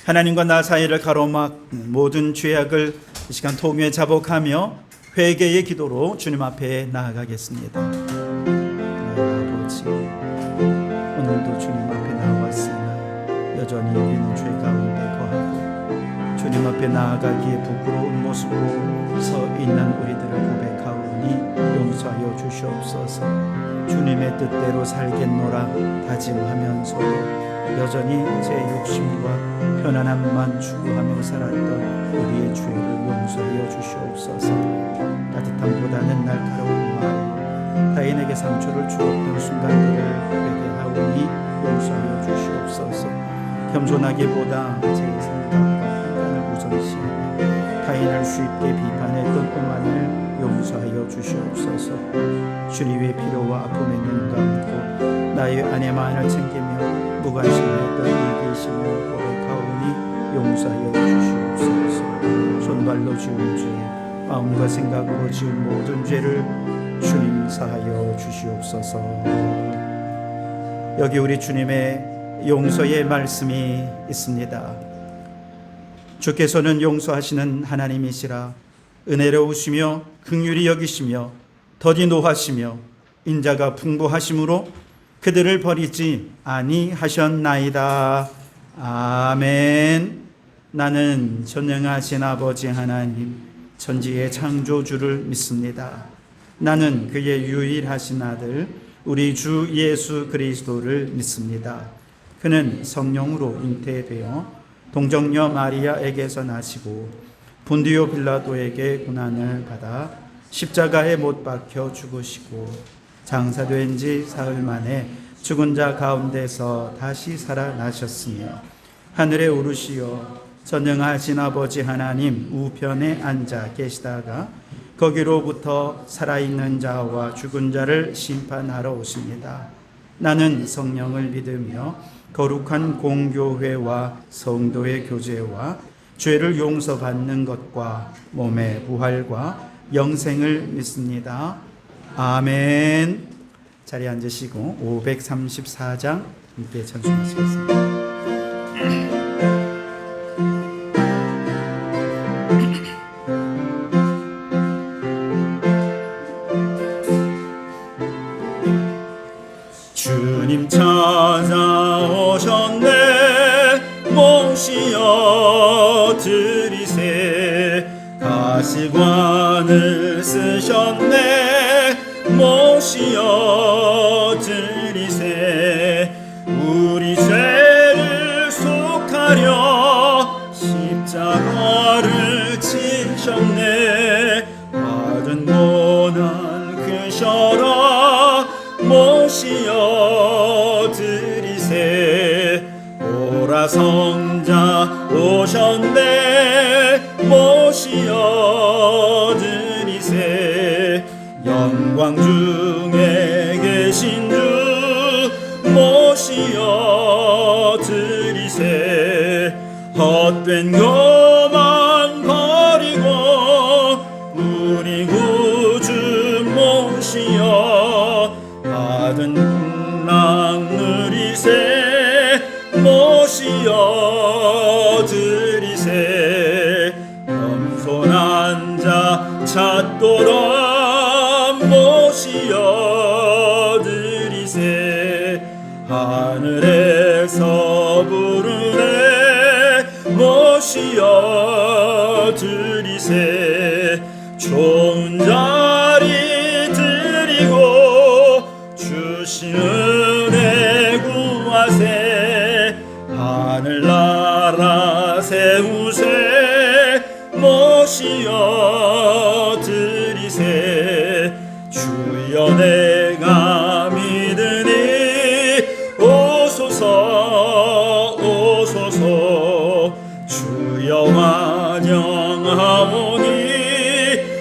하나님과 나 사이를 가로막는 모든 죄악을 이 시간 통회에 자복하며 회개의 기도로 주님 앞에 나아가겠습니다. 아버지, 오늘도 주님 앞에 나왔으나 여전히 우리는 죄 가운데 거하고 주님 앞에 나아가기에 부끄러운 모습으로 서 있는 우리들을 고백하오니 용서하여 주시옵소서. 주님의 뜻대로 살겠노라 다짐하면서도 여전히 제 욕심과 편안함만 추구하며 살았던 우리의 죄를 용서하여 주시옵소서. 따뜻함보다는 날카로운 마음, 타인에게 상처를 주었던 순간들을 회개하오니 용서하여 주시옵소서. 겸손하기보다 제 생각과 판단을 우선시하며 타인을 쉽게 비판했던 오만을 용서하여 주시옵소서. 주님의 필요와 아픔에 눈 감고 나의 아내만을 챙기며 무관심했던 이기심을 고백하오니 용서하여 주시옵소서. 손발로 지은 죄, 마음과 생각으로 지은 모든 죄를 주님 사하여 주시옵소서. 여기 우리 주님의 용서의 말씀이 있습니다. 주께서는 용서하시는 하나님이시라. 은혜로우시며 긍휼히 여기시며 더디 노하시며 인자가 풍부하심으로 그들을 버리지 아니하셨나이다. 아멘. 나는 전능하신 아버지 하나님, 천지의 창조주를 믿습니다. 나는 그의 유일하신 아들 우리 주 예수 그리스도를 믿습니다. 그는 성령으로 잉태되어 동정녀 마리아에게서 나시고 본디오 빌라도에게 고난을 받아 십자가에 못 박혀 죽으시고 장사된 지 사흘 만에 죽은 자 가운데서 다시 살아나셨으며 하늘에 오르시어 전능하신 아버지 하나님 우편에 앉아 계시다가 거기로부터 살아있는 자와 죽은 자를 심판하러 오십니다. 나는 성령을 믿으며 거룩한 공교회와 성도의 교제와 죄를 용서받는 것과 몸의 부활과 영생을 믿습니다. 아멘. 자리에 앉으시고 534장 함께 찬송하시겠습니다. 주님 찾아오셨네. 모시어 드리세. 가시관을 쓰셨네. 모시어 드리세. 우리 죄를 속하려 십자가를 지셨네. 받은 고난 크셔라. 모시어 드리세. 보라 성자 오셨네. 모시어 드리세. 영광 중에 계신 주 모시어 드리세. 헛된 것만 버리고 우리 구주 모시어 받은 풍랑 누리세. 모시어 드리세. 겸손한 자 찾도록 모시어 드리세. 하늘에서 부르네. 모시어 드리세. 좋은 자리 드리고 주신 은혜 구하세. 하늘나라 세우세. 모시어 드리세. 주여 내가 믿으니 오소서 오소서. 주여 환영하오니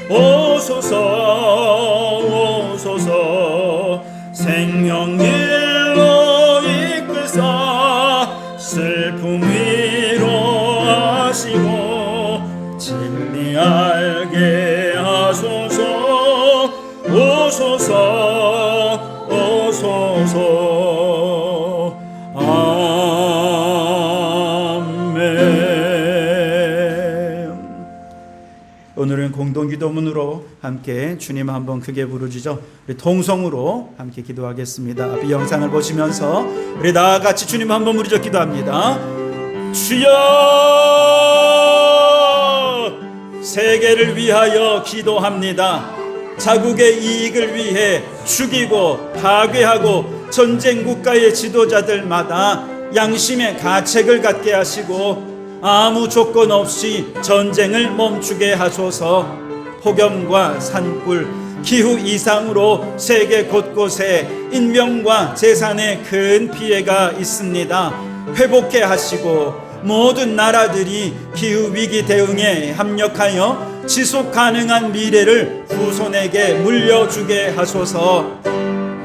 오소서 오소서. 생명길로 이끌사 슬픔 위로하시고 진리 알게 하소서. 오소서 오소서. 아멘. 오늘은 공동기도문으로 함께 주님 한번 크게 부르짖어 우리 통성으로 함께 기도하겠습니다. 앞에 영상을 보시면서 우리 다 같이 주님 한번 부르짖어 기도합니다. 주여, 세계를 위하여 기도합니다. 자국의 이익을 위해 죽이고 파괴하고 전쟁 국가의 지도자들마다 양심의 가책을 갖게 하시고 아무 조건 없이 전쟁을 멈추게 하소서. 폭염과 산불, 기후 이상으로 세계 곳곳에 인명과 재산에 큰 피해가 있습니다. 회복해 하시고 모든 나라들이 기후위기 대응에 협력하여 지속 가능한 미래를 후손에게 물려주게 하소서.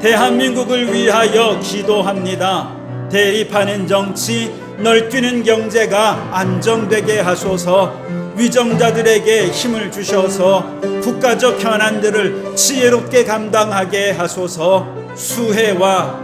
대한민국을 위하여 기도합니다. 대립하는 정치, 널뛰는 경제가 안정되게 하소서. 위정자들에게 힘을 주셔서 국가적 현안들을 지혜롭게 감당하게 하소서. 수해와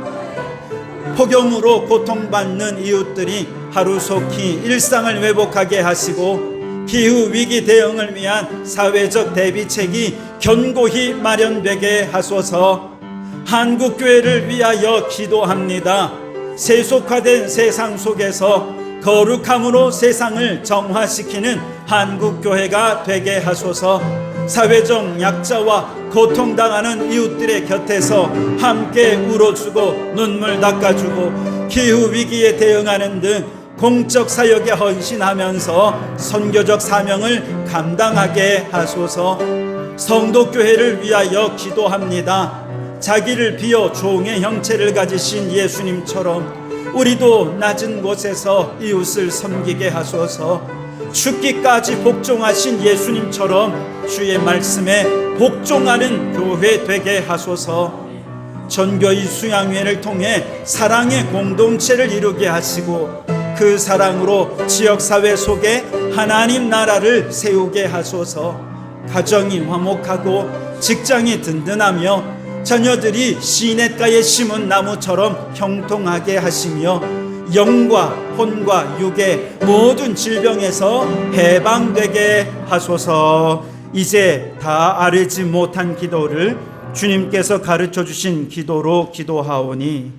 폭염으로 고통받는 이웃들이 하루속히 일상을 회복하게 하시고 기후위기 대응을 위한 사회적 대비책이 견고히 마련되게 하소서. 한국교회를 위하여 기도합니다. 세속화된 세상 속에서 거룩함으로 세상을 정화시키는 한국교회가 되게 하소서. 사회적 약자와 고통당하는 이웃들의 곁에서 함께 울어주고 눈물 닦아주고 기후위기에 대응하는 등 공적 사역에 헌신하면서 선교적 사명을 감당하게 하소서. 성도교회를 위하여 기도합니다. 자기를 비워 종의 형체를 가지신 예수님처럼 우리도 낮은 곳에서 이웃을 섬기게 하소서. 죽기까지 복종하신 예수님처럼 주의 말씀에 복종하는 교회 되게 하소서. 전교의 수양회를 통해 사랑의 공동체를 이루게 하시고 그 사랑으로 지역사회 속에 하나님 나라를 세우게 하소서. 가정이 화목하고 직장이 든든하며 자녀들이 시냇가에 심은 나무처럼 형통하게 하시며 영과 혼과 육의 모든 질병에서 해방되게 하소서. 이제 다 아뢰지 못한 기도를 주님께서 가르쳐 주신 기도로 기도하오니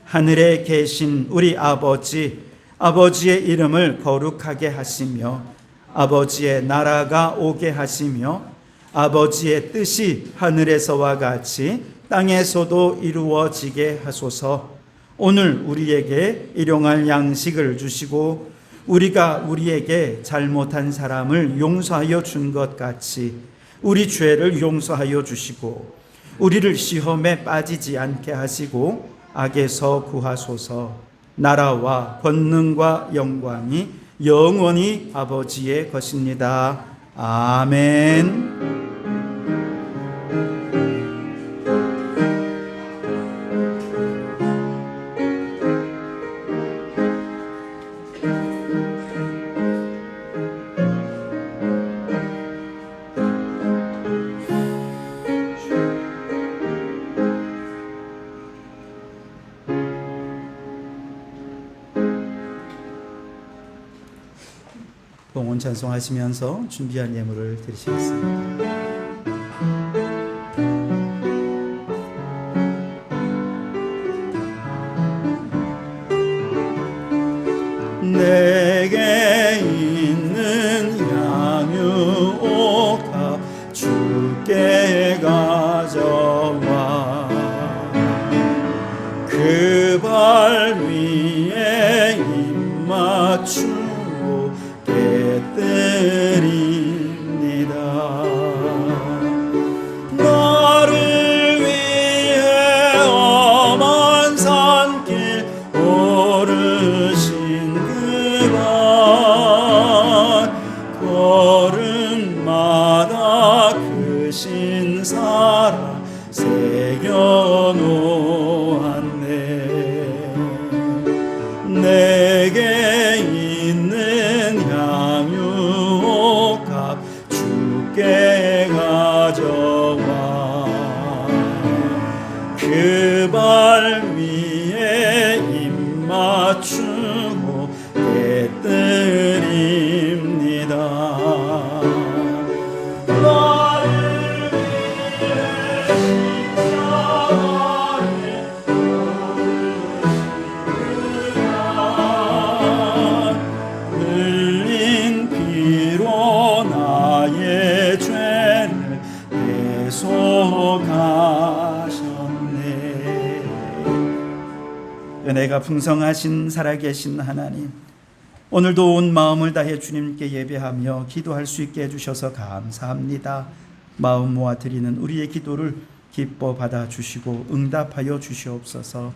하늘에 계신 우리 아버지, 아버지의 이름을 거룩하게 하시며 아버지의 나라가 오게 하시며 아버지의 뜻이 하늘에서와 같이 땅에서도 이루어지게 하소서. 오늘 우리에게 일용할 양식을 주시고 우리가 우리에게 잘못한 사람을 용서하여 준 것 같이 우리 죄를 용서하여 주시고 우리를 시험에 빠지지 않게 하시고 악에서 구하소서. 나라와 권능과 영광이 영원히 아버지의 것입니다. 아멘. 봉헌 찬송하시면서 준비한 예물을 드리시겠습니다. 내게 있는 양육옥아 주께 가져와 그 발 위에 입 맞추고 깨뜨립니다. 나를 위해 험한 산길 오르신 그가 걸음마다 크신 사랑 새겨놓았네. 내게 있는 향유옥합 주께 가져와 그 발 위에 입 맞추고 깨뜨립니다. 은혜가 풍성하신 살아계신 하나님, 오늘도 온 마음을 다해 주님께 예배하며 기도할 수 있게 해주셔서 감사합니다. 마음 모아 드리는 우리의 기도를 기뻐 받아주시고 응답하여 주시옵소서.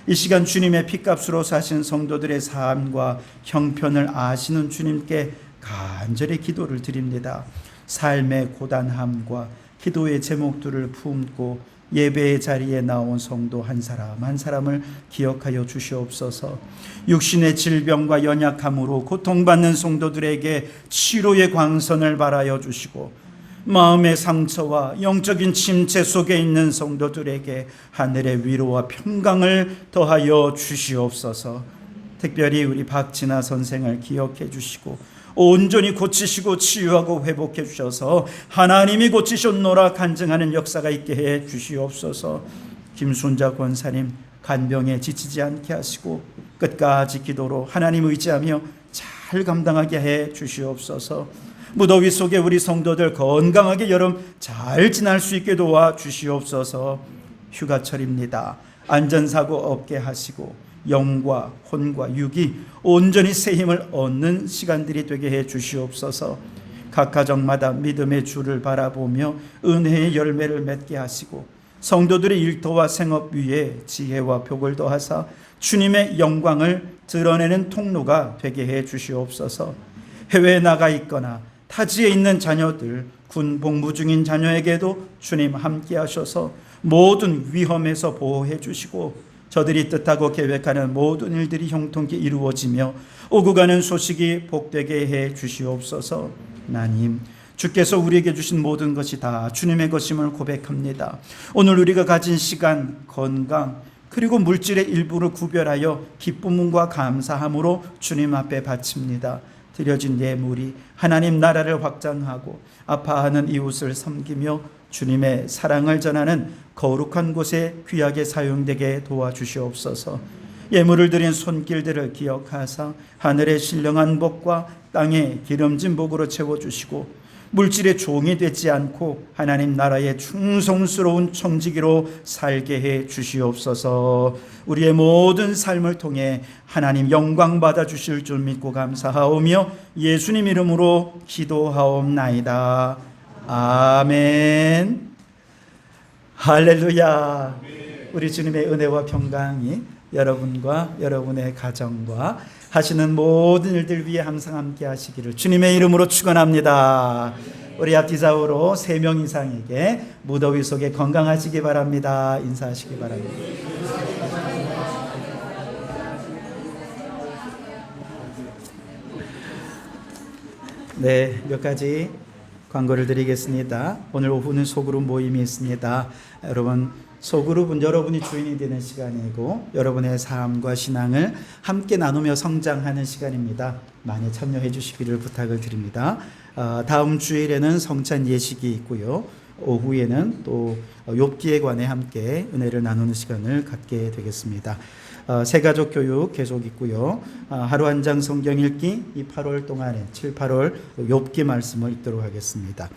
이 시간 주님의 핏값으로 사신 성도들의 삶과 형편을 아시는 주님께 간절히 기도를 드립니다. 삶의 고단함과 기도의 제목들을 품고 예배의 자리에 나온 성도 한 사람 한 사람을 기억하여 주시옵소서. 육신의 질병과 연약함으로 고통받는 성도들에게 치료의 광선을 발하여 주시고, 마음의 상처와 영적인 침체 속에 있는 성도들에게 하늘의 위로와 평강을 더하여 주시옵소서. 특별히 우리 박진아 선생을 기억해 주시고 온전히 고치시고 치유하고 회복해 주셔서 하나님이 고치셨노라 간증하는 역사가 있게 해 주시옵소서. 김순자 권사님 간병에 지치지 않게 하시고 끝까지 기도로 하나님 의지하며 잘 감당하게 해 주시옵소서. 무더위 속에 우리 성도들 건강하게 여름 잘 지날 수 있게 도와 주시옵소서. 휴가철입니다. 안전사고 없게 하시고 영과 혼과 육이 온전히 새 힘을 얻는 시간들이 되게 해 주시옵소서. 각 가정마다 믿음의 주를 바라보며 은혜의 열매를 맺게 하시고 성도들의 일터와 생업 위에 지혜와 복을 더하사 주님의 영광을 드러내는 통로가 되게 해 주시옵소서. 해외에 나가 있거나 타지에 있는 자녀들, 군 복무 중인 자녀에게도 주님 함께 하셔서 모든 위험에서 보호해 주시고 저들이 뜻하고 계획하는 모든 일들이 형통케 이루어지며 오고 가는 소식이 복되게 해 주시옵소서. 하나님, 주께서 우리에게 주신 모든 것이 다 주님의 것임을 고백합니다. 오늘 우리가 가진 시간, 건강, 그리고 물질의 일부를 구별하여 기쁨과 감사함으로 주님 앞에 바칩니다. 드려진 예물이 하나님 나라를 확장하고 아파하는 이웃을 섬기며 주님의 사랑을 전하는 거룩한 곳에 귀하게 사용되게 도와주시옵소서. 예물을 드린 손길들을 기억하사 하늘의 신령한 복과 땅의 기름진 복으로 채워주시고 물질의 종이 되지 않고 하나님 나라의 충성스러운 청지기로 살게 해 주시옵소서. 우리의 모든 삶을 통해 하나님 영광 받아 주실 줄 믿고 감사하오며 예수님 이름으로 기도하옵나이다. 아멘. 할렐루야. 우리 주님의 은혜와 평강이 여러분과 여러분의 가정과 하시는 모든 일들 위해 항상 함께 하시기를 주님의 이름으로 축원합니다. 우리 앞뒤 좌우로 3명 이상에게 무더위 속에 건강하시기 바랍니다. 인사하시기 바랍니다. 네, 몇 가지 광고를 드리겠습니다. 오늘 오후는 소그룹 모임이 있습니다. 여러분, 소그룹은 여러분이 주인이 되는 시간이고 여러분의 삶과 신앙을 함께 나누며 성장하는 시간입니다. 많이 참여해 주시기를 부탁을 드립니다. 다음 주일에는 성찬 예식이 있고요. 오후에는 또 욥기에 관해 함께 은혜를 나누는 시간을 갖게 되겠습니다. 새가족 교육 계속 있고요. 하루 한 장 성경 읽기 이 8월 동안에 7, 8월 욥기 말씀을 읽도록 하겠습니다.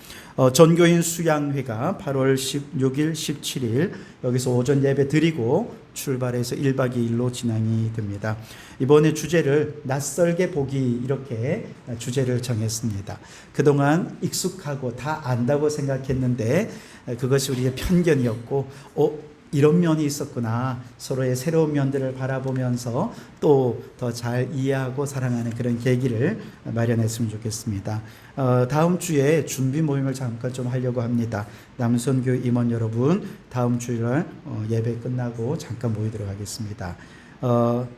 전교인 수양회가 8월 16일, 17일 여기서 오전 예배 드리고 출발해서 1박 2일로 진행이 됩니다. 이번에 주제를 낯설게 보기 이렇게 주제를 정했습니다. 그동안 익숙하고 다 안다고 생각했는데 그것이 우리의 편견이었고 이런 면이 있었구나. 서로의 새로운 면들을 바라보면서 또 더 잘 이해하고 사랑하는 그런 계기를 마련했으면 좋겠습니다. 다음 주에 준비 모임을 잠깐 좀 하려고 합니다. 남선교 임원 여러분, 다음 주일 예배 끝나고 잠깐 모이도록 하겠습니다.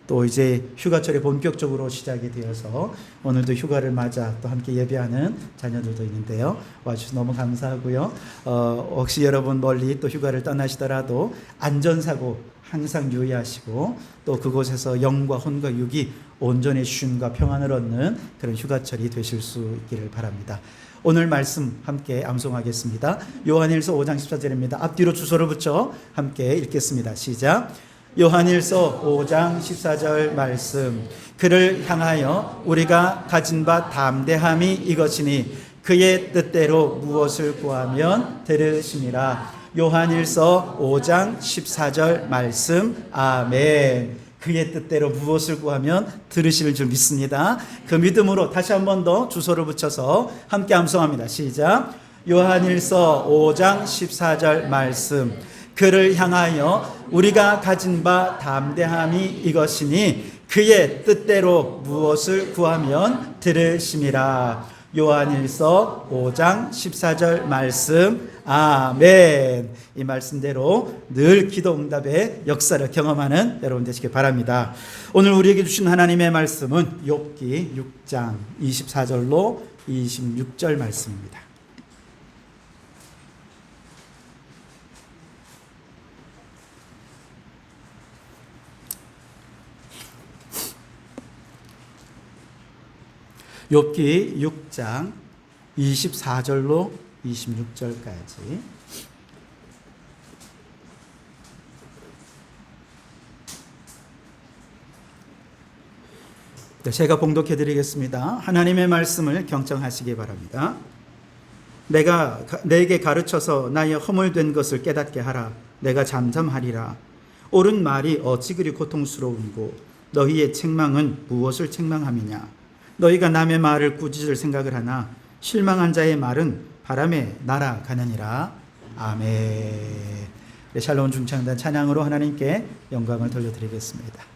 또 이제 휴가철이 본격적으로 시작이 되어서 오늘도 휴가를 맞아 또 함께 예배하는 자녀들도 있는데요. 와주셔서 너무 감사하고요. 혹시 여러분 멀리 또 휴가를 떠나시더라도 안전사고 항상 유의하시고 또 그곳에서 영과 혼과 육이 온전히 쉼과 평안을 얻는 그런 휴가철이 되실 수 있기를 바랍니다. 오늘 말씀 함께 암송하겠습니다. 요한일서 5장 14절입니다. 앞뒤로 주소를 붙여 함께 읽겠습니다. 시작. 요한일서 5장 14절 말씀. 그를 향하여 우리가 가진 바 담대함이 이것이니 그의 뜻대로 무엇을 구하면 들으심이라. 요한일서 5장 14절 말씀. 아멘. 그의 뜻대로 무엇을 구하면 들으실 줄 믿습니다. 그 믿음으로 다시 한 번 더 주소를 붙여서 함께 암송합니다. 시작. 요한일서 5장 14절 말씀. 그를 향하여 우리가 가진 바 담대함이 이것이니 그의 뜻대로 무엇을 구하면 들으심이라. 요한일서 5장 14절 말씀. 아멘. 이 말씀대로 늘 기도 응답의 역사를 경험하는 여러분 되시길 바랍니다. 오늘 우리에게 주신 하나님의 말씀은 욥기 6장 24절로 26절 말씀입니다. 욥기 6장 24절로 26절까지. 네, 제가 봉독해 드리겠습니다. 하나님의 말씀을 경청하시기 바랍니다. 내가 내게 가르쳐서 나의 허물된 것을 깨닫게 하라. 내가 잠잠하리라. 옳은 말이 어찌 그리 고통스러운고 너희의 책망은 무엇을 책망함이냐. 너희가 남의 말을 꾸짖을 생각을 하나 실망한 자의 말은 바람에 날아가느니라. 아멘. 네, 샬롬 중창단 찬양으로 하나님께 영광을 돌려드리겠습니다.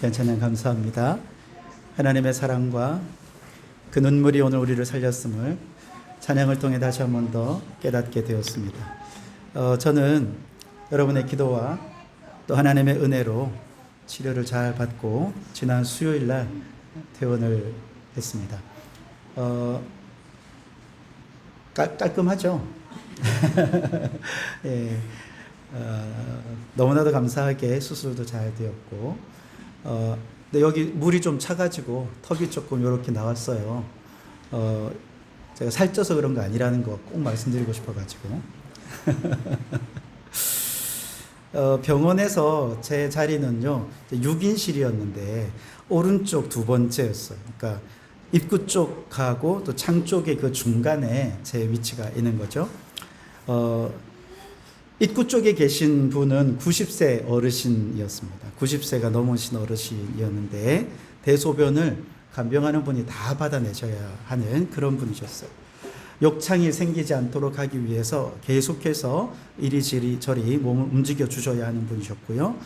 귀한 찬양 감사합니다. 하나님의 사랑과 그 눈물이 오늘 우리를 살렸음을 찬양을 통해 다시 한 번 더 깨닫게 되었습니다. 저는 여러분의 기도와 또 하나님의 은혜로 치료를 잘 받고 지난 수요일 날 퇴원을 했습니다. 깔끔하죠? 예, 너무나도 감사하게 수술도 잘 되었고, 근데 여기 물이 좀 차가지고 턱이 조금 이렇게 나왔어요. 제가 살쪄서 그런 거 아니라는 거 꼭 말씀드리고 싶어가지고. 병원에서 제 자리는요 6인실이었는데 오른쪽 두 번째였어요. 그러니까 입구 쪽하고 또 창 쪽의 그 중간에 제 위치가 있는 거죠. 입구 쪽에 계신 분은 90세 어르신이었습니다. 90세가 넘으신 어르신이었는데 대소변을 간병하는 분이 다 받아내셔야 하는 그런 분이셨어요. 욕창이 생기지 않도록 하기 위해서 계속해서 이리저리 몸을 움직여 주셔야 하는 분이셨고요.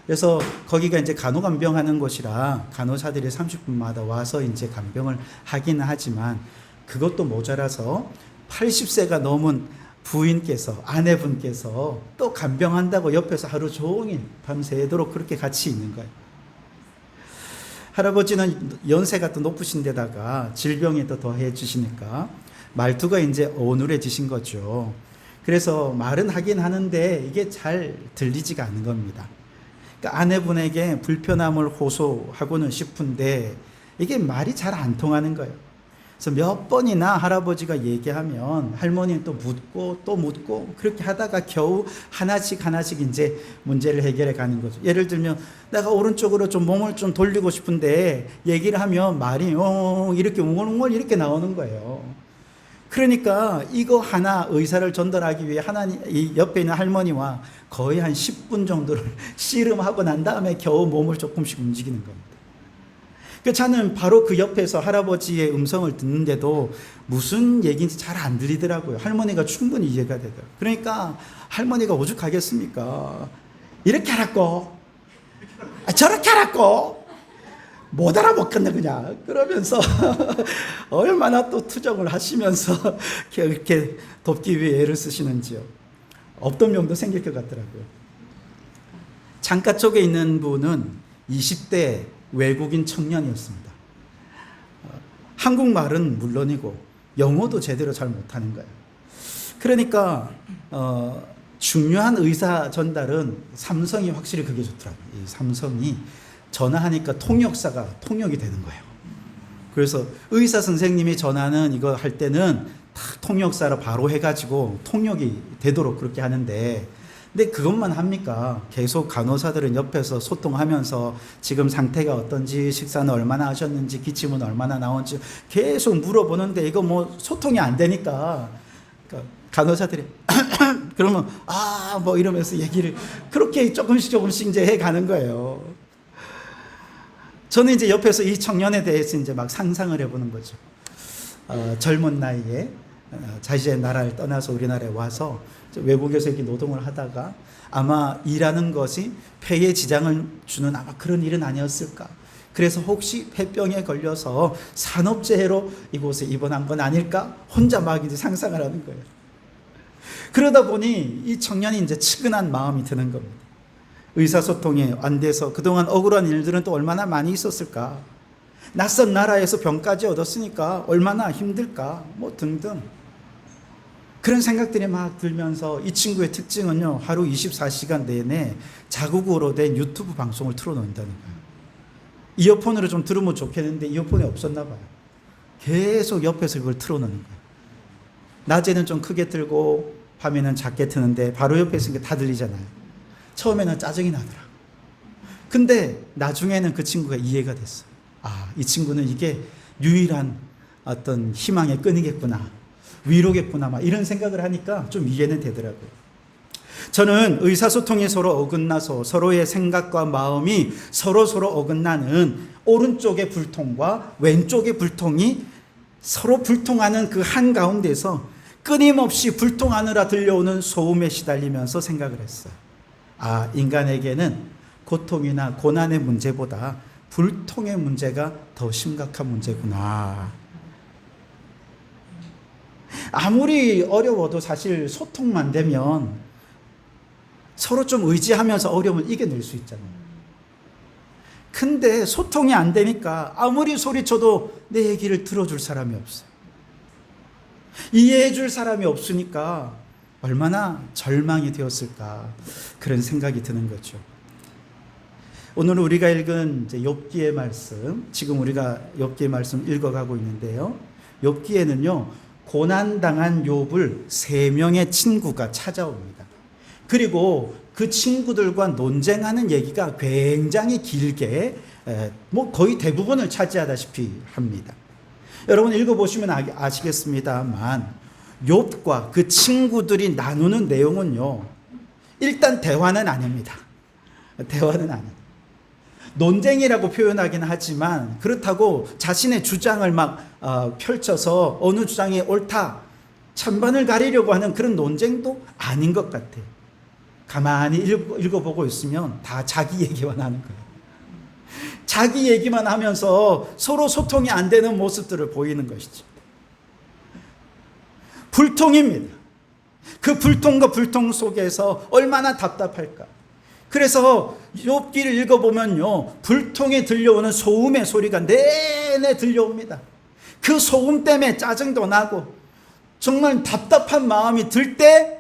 그래서 거기가 이제 간호간병하는 곳이라 간호사들이 30분마다 와서 이제 간병을 하긴 하지만 그것도 모자라서 80세가 넘은 부인께서, 아내분께서 또 간병한다고 옆에서 하루 종일 밤새도록 그렇게 같이 있는 거예요. 할아버지는 연세가 또 높으신 데다가 질병이 또 더해지시니까 말투가 이제 어눌해지신 거죠. 그래서 말은 하긴 하는데 이게 잘 들리지가 않는 겁니다. 그러니까 아내분에게 불편함을 호소하고는 싶은데 이게 말이 잘 안 통하는 거예요. 그래서 몇 번이나 할아버지가 얘기하면 할머니는 또 묻고 또 묻고 그렇게 하다가 겨우 하나씩 이제 문제를 해결해 가는 거죠. 예를 들면 내가 오른쪽으로 좀 몸을 좀 돌리고 싶은데 얘기를 하면 말이 이렇게 웅얼웅얼 이렇게 나오는 거예요. 그러니까 이거 하나 의사를 전달하기 위해 이 옆에 있는 할머니와 거의 한 10분 정도를 씨름하고 난 다음에 겨우 몸을 조금씩 움직이는 겁니다. 저는 바로 그 옆에서 할아버지의 음성을 듣는데도 무슨 얘기인지 잘 안 들리더라고요. 할머니가 충분히 이해가 되더라고요. 그러니까 할머니가 오죽하겠습니까? 이렇게 하라고, 저렇게 하라고, 못 알아먹겠네 그냥. 그러면서 얼마나 또 투정을 하시면서 이렇게 돕기 위해 애를 쓰시는지요. 없던 병도 생길 것 같더라고요. 창가 쪽에 있는 분은 20대 외국인 청년이었습니다. 한국말은 물론이고 영어도 제대로 잘 못하는 거예요. 그러니까 중요한 의사 전달은 삼성이 확실히 그게 좋더라고요. 이 삼성이 전화하니까 통역사가 통역이 되는 거예요. 그래서 의사 선생님이 전화는 이거 할 때는 다 통역사로 바로 해가지고 통역이 되도록 그렇게 하는데, 근데 그것만 합니까? 계속 간호사들은 옆에서 소통하면서 지금 상태가 어떤지, 식사는 얼마나 하셨는지, 기침은 얼마나 나온지 계속 물어보는데 이거 뭐 소통이 안 되니까 그러니까 간호사들이 그러면 뭐 이러면서 얘기를 그렇게 조금씩 이제 해가는 거예요. 저는 이제 옆에서 이 청년에 대해서 이제 막 상상을 해보는 거죠. 젊은 나이에 자신의 나라를 떠나서 우리나라에 와서 외국에서 이렇게 노동을 하다가 아마 일하는 것이 폐에 지장을 주는 아마 그런 일은 아니었을까. 그래서 혹시 폐병에 걸려서 산업재해로 이곳에 입원한 건 아닐까? 혼자 막 이제 상상을 하는 거예요. 그러다 보니 이 청년이 이제 측은한 마음이 드는 겁니다. 의사소통이 안 돼서 그동안 억울한 일들은 또 얼마나 많이 있었을까? 낯선 나라에서 병까지 얻었으니까 얼마나 힘들까? 뭐 등등. 그런 생각들이 막 들면서 이 친구의 특징은요, 하루 24시간 내내 자국어로 된 유튜브 방송을 틀어놓는다는 거예요. 이어폰으로 좀 들으면 좋겠는데 이어폰이 없었나 봐요. 계속 옆에서 그걸 틀어놓는 거예요. 낮에는 좀 크게 틀고 밤에는 작게 트는데 바로 옆에 있으니까 다 들리잖아요. 처음에는 짜증이 나더라고요. 근데 나중에는 그 친구가 이해가 됐어요. 이 친구는 이게 유일한 어떤 희망의 끈이겠구나, 위로겠구나, 막 이런 생각을 하니까 좀 이해는 되더라고요. 저는 의사소통이 서로 어긋나서 서로의 생각과 마음이 서로 어긋나는 오른쪽의 불통과 왼쪽의 불통이 서로 불통하는 그 한가운데서 끊임없이 불통하느라 들려오는 소음에 시달리면서 생각을 했어요. 인간에게는 고통이나 고난의 문제보다 불통의 문제가 더 심각한 문제구나. 아무리 어려워도 사실 소통만 되면 서로 좀 의지하면서 어려움을 이겨낼 수 있잖아요. 근데 소통이 안 되니까 아무리 소리쳐도 내 얘기를 들어줄 사람이 없어요. 이해해 줄 사람이 없으니까 얼마나 절망이 되었을까, 그런 생각이 드는 거죠. 오늘 우리가 읽은 이제 욥기의 말씀, 지금 우리가 욥기의 말씀 읽어가고 있는데요. 욥기에는요, 고난당한 욥을 3명의 친구가 찾아옵니다. 그리고 그 친구들과 논쟁하는 얘기가 굉장히 길게 거의 대부분을 차지하다시피 합니다. 여러분 읽어보시면 아시겠습니다만 욥과 그 친구들이 나누는 내용은요, 일단 대화는 아닙니다. 대화는 아니에요. 논쟁이라고 표현하긴 하지만 그렇다고 자신의 주장을 막 펼쳐서 어느 주장이 옳다, 찬반을 가리려고 하는 그런 논쟁도 아닌 것 같아요. 가만히 읽어보고 있으면 다 자기 얘기만 하는 거예요. 자기 얘기만 하면서 서로 소통이 안 되는 모습들을 보이는 것이죠. 불통입니다. 그 불통과 불통 속에서 얼마나 답답할까. 그래서 욥기를 읽어보면요, 불통에 들려오는 소음의 소리가 내내 들려옵니다. 그 소음 때문에 짜증도 나고 정말 답답한 마음이 들 때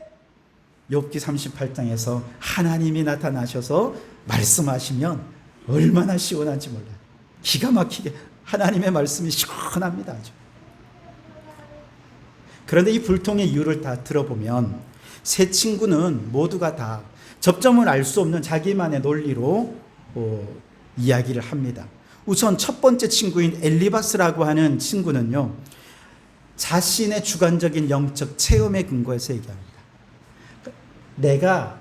욥기 38장에서 하나님이 나타나셔서 말씀하시면 얼마나 시원한지 몰라요. 기가 막히게 하나님의 말씀이 시원합니다. 아주. 그런데 이 불통의 이유를 다 들어보면 세 친구는 모두가 다 접점을 알 수 없는 자기만의 논리로 이야기를 합니다. 우선 첫 번째 친구인 엘리바스라고 하는 친구는요, 자신의 주관적인 영적 체험에 근거해서 얘기합니다. 내가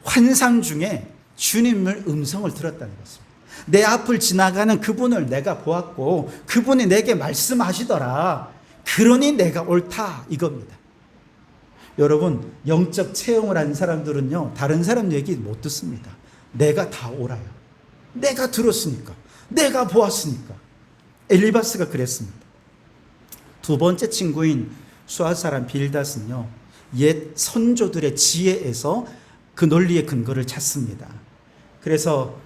환상 중에 주님을 음성을 들었다는 것입니다. 내 앞을 지나가는 그분을 내가 보았고 그분이 내게 말씀하시더라. 그러니 내가 옳다, 이겁니다. 여러분, 영적 체험을 한 사람들은요, 다른 사람 얘기 못 듣습니다. 내가 다 옳아요. 내가 들었으니까, 내가 보았으니까. 엘리바스가 그랬습니다. 두 번째 친구인 수아 사람 빌닷은요, 옛 선조들의 지혜에서 그 논리의 근거를 찾습니다. 그래서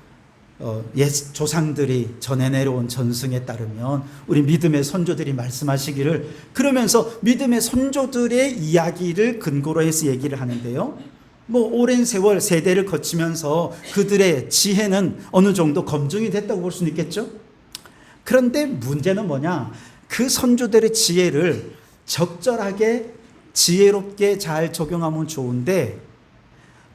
옛 조상들이 전해 내려온 전승에 따르면 우리 믿음의 선조들이 말씀하시기를, 그러면서 믿음의 선조들의 이야기를 근거로 해서 얘기를 하는데요, 오랜 세월 세대를 거치면서 그들의 지혜는 어느 정도 검증이 됐다고 볼 수는 있겠죠. 그런데 문제는 뭐냐, 그 선조들의 지혜를 적절하게 지혜롭게 잘 적용하면 좋은데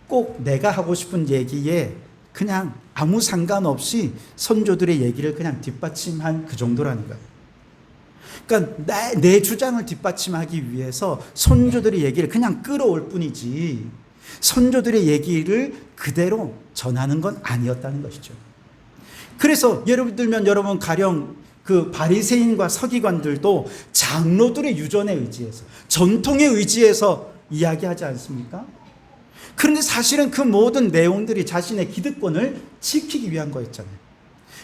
꼭 내가 하고 싶은 얘기에 그냥 아무 상관없이 선조들의 얘기를 그냥 뒷받침한 그 정도라는 거예요. 그러니까 내 주장을 뒷받침하기 위해서 선조들의 얘기를 그냥 끌어올 뿐이지 선조들의 얘기를 그대로 전하는 건 아니었다는 것이죠. 그래서 예를 들면 여러분 가령 그 바리새인과 서기관들도 장로들의 유전에 의지해서, 전통에 의지해서 이야기하지 않습니까? 그런데 사실은 그 모든 내용들이 자신의 기득권을 지키기 위한 거였잖아요.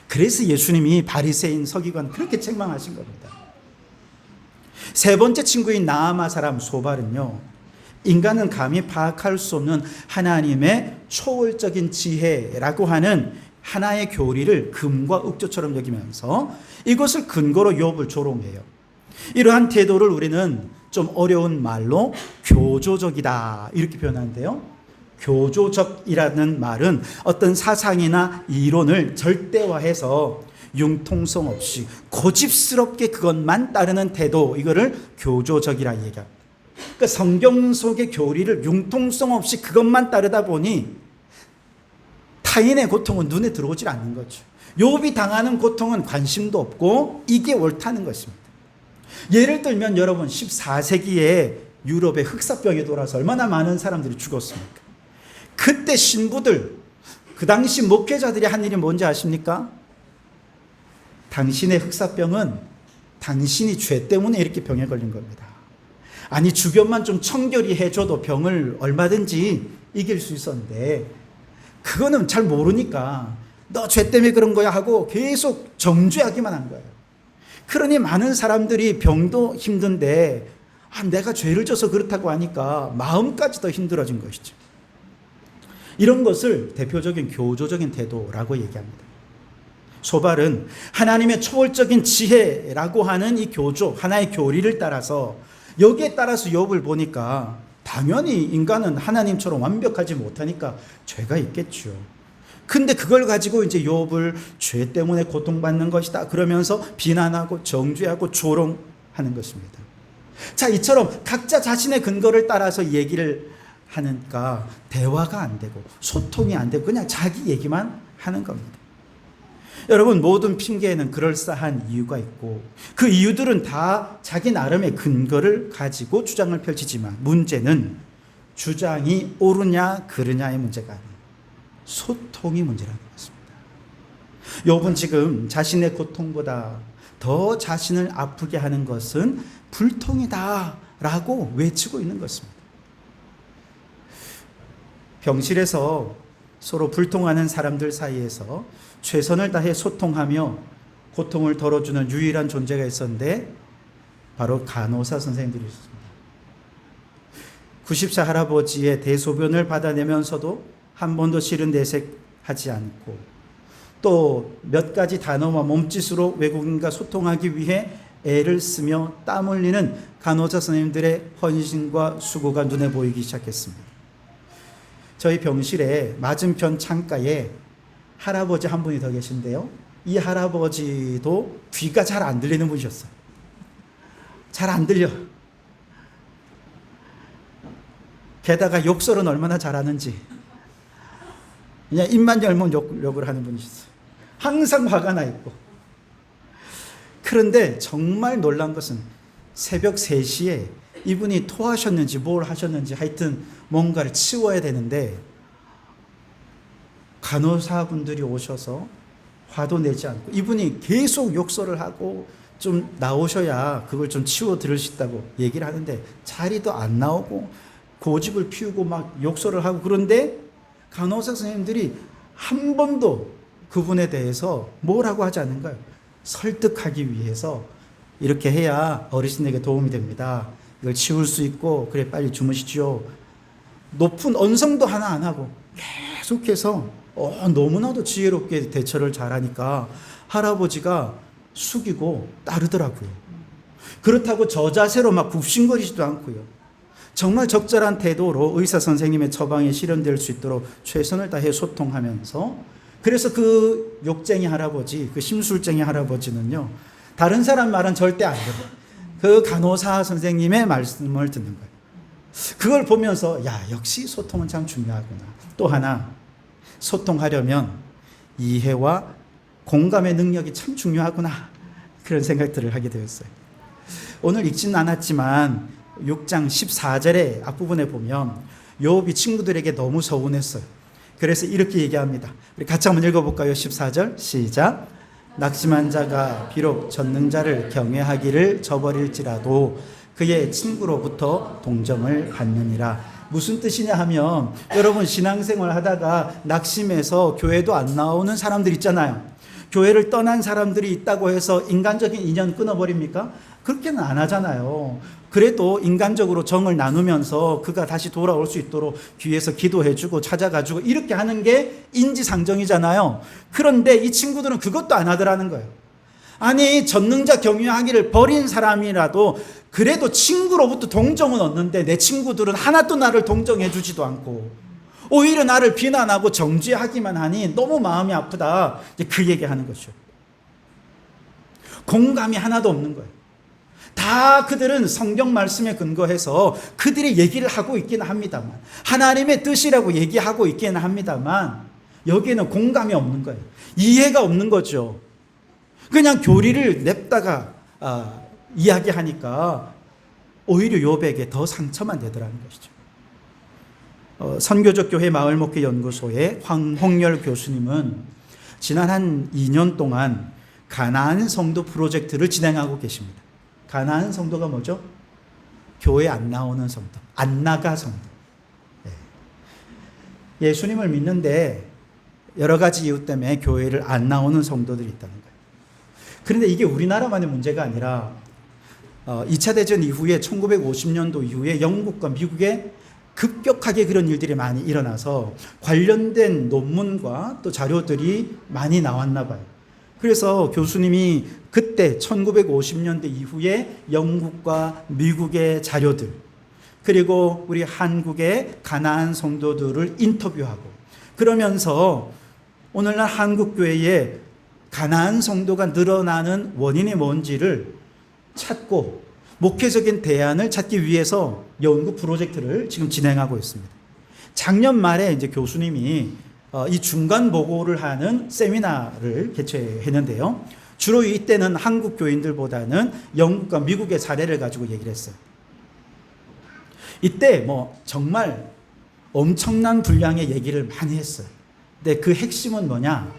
그래서 예수님이 바리새인 서기관 그렇게 책망하신 겁니다. 세 번째 친구인 나아마 사람 소발은요, 인간은 감히 파악할 수 없는 하나님의 초월적인 지혜라고 하는 하나의 교리를 금과 옥조처럼 여기면서 이것을 근거로 욥을 조롱해요. 이러한 태도를 우리는 좀 어려운 말로 교조적이다, 이렇게 표현하는데요, 교조적이라는 말은 어떤 사상이나 이론을 절대화해서 융통성 없이 고집스럽게 그것만 따르는 태도, 이거를 교조적이라 얘기합니다. 그러니까 성경 속의 교리를 융통성 없이 그것만 따르다 보니 타인의 고통은 눈에 들어오질 않는 거죠. 욥이 당하는 고통은 관심도 없고 이게 옳다는 것입니다. 예를 들면 여러분 14세기에 유럽의 흑사병이 돌아서 얼마나 많은 사람들이 죽었습니까? 그때 신부들, 그 당시 목회자들이 한 일이 뭔지 아십니까? 당신의 흑사병은 당신이 죄 때문에 이렇게 병에 걸린 겁니다. 아니 주변만 좀 청결히 해줘도 병을 얼마든지 이길 수 있었는데 그거는 잘 모르니까 너 죄 때문에 그런 거야 하고 계속 정죄하기만 한 거예요. 그러니 많은 사람들이 병도 힘든데 내가 죄를 져서 그렇다고 하니까 마음까지 더 힘들어진 것이죠. 이런 것을 대표적인 교조적인 태도라고 얘기합니다. 소발은 하나님의 초월적인 지혜라고 하는 이 교조, 하나의 교리를 따라서 여기에 따라서 욥을 보니까 당연히 인간은 하나님처럼 완벽하지 못하니까 죄가 있겠죠. 근데 그걸 가지고 이제 욥을 죄 때문에 고통받는 것이다 그러면서 비난하고 정죄하고 조롱하는 것입니다. 자, 이처럼 각자 자신의 근거를 따라서 얘기를 하니까 대화가 안 되고 소통이 안 되고 그냥 자기 얘기만 하는 겁니다. 여러분, 모든 핑계에는 그럴싸한 이유가 있고 그 이유들은 다 자기 나름의 근거를 가지고 주장을 펼치지만 문제는 주장이 옳으냐 그르냐의 문제가 아니에요. 소통이 문제라는 것입니다. 욥은 지금 자신의 고통보다 더 자신을 아프게 하는 것은 불통이다 라고 외치고 있는 것입니다. 병실에서 서로 불통하는 사람들 사이에서 최선을 다해 소통하며 고통을 덜어주는 유일한 존재가 있었는데 바로 간호사 선생님들이 있었습니다. 90세 할아버지의 대소변을 받아내면서도 한 번도 싫은 내색하지 않고 또 몇 가지 단어와 몸짓으로 외국인과 소통하기 위해 애를 쓰며 땀 흘리는 간호사 선생님들의 헌신과 수고가 눈에 보이기 시작했습니다. 저희 병실에 맞은편 창가에 할아버지 한 분이 더 계신데요. 이 할아버지도 귀가 잘 안 들리는 분이셨어요. 잘 안 들려. 게다가 욕설은 얼마나 잘하는지 그냥 입만 열면 욕을 하는 분이셨어요. 항상 화가 나 있고. 그런데 정말 놀란 것은 새벽 3시에 이분이 토하셨는지 뭘 하셨는지 하여튼 뭔가를 치워야 되는데 간호사분들이 오셔서 화도 내지 않고 이분이 계속 욕설을 하고 좀 나오셔야 그걸 좀 치워 들을 수 있다고 얘기를 하는데 자리도 안 나오고 고집을 피우고 막 욕설을 하고 그런데 간호사 선생님들이 한 번도 그분에 대해서 뭐라고 하지 않는 거예요. 설득하기 위해서 이렇게 해야 어르신에게 도움이 됩니다. 이걸 치울 수 있고 그래 빨리 주무시죠. 높은 언성도 하나 안 하고 계속해서 너무나도 지혜롭게 대처를 잘하니까 할아버지가 숙이고 따르더라고요. 그렇다고 저 자세로 막 굽신거리지도 않고요. 정말 적절한 태도로 의사 선생님의 처방이 실현될 수 있도록 최선을 다해 소통하면서 그래서 그 욕쟁이 할아버지, 그 심술쟁이 할아버지는요, 다른 사람 말은 절대 안 들어요. 그 간호사 선생님의 말씀을 듣는 거예요. 그걸 보면서 역시 소통은 참 중요하구나. 또 하나, 소통하려면 이해와 공감의 능력이 참 중요하구나. 그런 생각들을 하게 되었어요. 오늘 읽지는 않았지만 6장 14절의 앞부분에 보면 욥이 친구들에게 너무 서운했어요. 그래서 이렇게 얘기합니다. 우리 같이 한번 읽어볼까요? 14절 시작. 낙심한 자가 비록 전능자를 경외하기를 저버릴지라도 그의 친구로부터 동정을 받느니라. 무슨 뜻이냐 하면 여러분 신앙생활 하다가 낙심해서 교회도 안 나오는 사람들 있잖아요. 교회를 떠난 사람들이 있다고 해서 인간적인 인연 끊어버립니까? 그렇게는 안 하잖아요. 그래도 인간적으로 정을 나누면서 그가 다시 돌아올 수 있도록 귀에서 기도해주고 찾아가주고 이렇게 하는 게 인지상정이잖아요. 그런데 이 친구들은 그것도 안 하더라는 거예요. 아니 전능자 경외하기를 버린 사람이라도 그래도 친구로부터 동정은 얻는데 내 친구들은 하나도 나를 동정해 주지도 않고 오히려 나를 비난하고 정죄하기만 하니 너무 마음이 아프다. 이제 그 얘기하는 거죠. 공감이 하나도 없는 거예요. 다 그들은 성경 말씀에 근거해서 그들이 얘기를 하고 있기는 합니다만 하나님의 뜻이라고 얘기하고 있기는 합니다만 여기에는 공감이 없는 거예요. 이해가 없는 거죠. 그냥 교리를 냅다가 이야기하니까 오히려 욥에게 더 상처만 되더라는 것이죠. 선교적 교회 마을목회 연구소의 황홍열 교수님은 지난 한 2년 동안 가나안 성도 프로젝트를 진행하고 계십니다. 가나안 성도가 뭐죠? 교회 안 나오는 성도, 안 나가 성도. 예수님을 믿는데 여러 가지 이유 때문에 교회를 안 나오는 성도들이 있다는 거예요. 그런데 이게 우리나라만의 문제가 아니라 2차 대전 이후에 1950년도 이후에 영국과 미국에 급격하게 그런 일들이 많이 일어나서 관련된 논문과 또 자료들이 많이 나왔나 봐요. 그래서 교수님이 그때 1950년대 이후에 영국과 미국의 자료들, 그리고 우리 한국의 가나안 성도들을 인터뷰하고, 그러면서 오늘날 한국교회에 가나안 성도가 늘어나는 원인이 뭔지를 찾고 목회적인 대안을 찾기 위해서 연구 프로젝트를 지금 진행하고 있습니다. 작년 말에 이제 교수님이 이 중간 보고를 하는 세미나를 개최했는데요. 주로 이때는 한국 교인들보다는 영국과 미국의 사례를 가지고 얘기를 했어요. 이때 정말 엄청난 분량의 얘기를 많이 했어요. 근데 그 핵심은 뭐냐?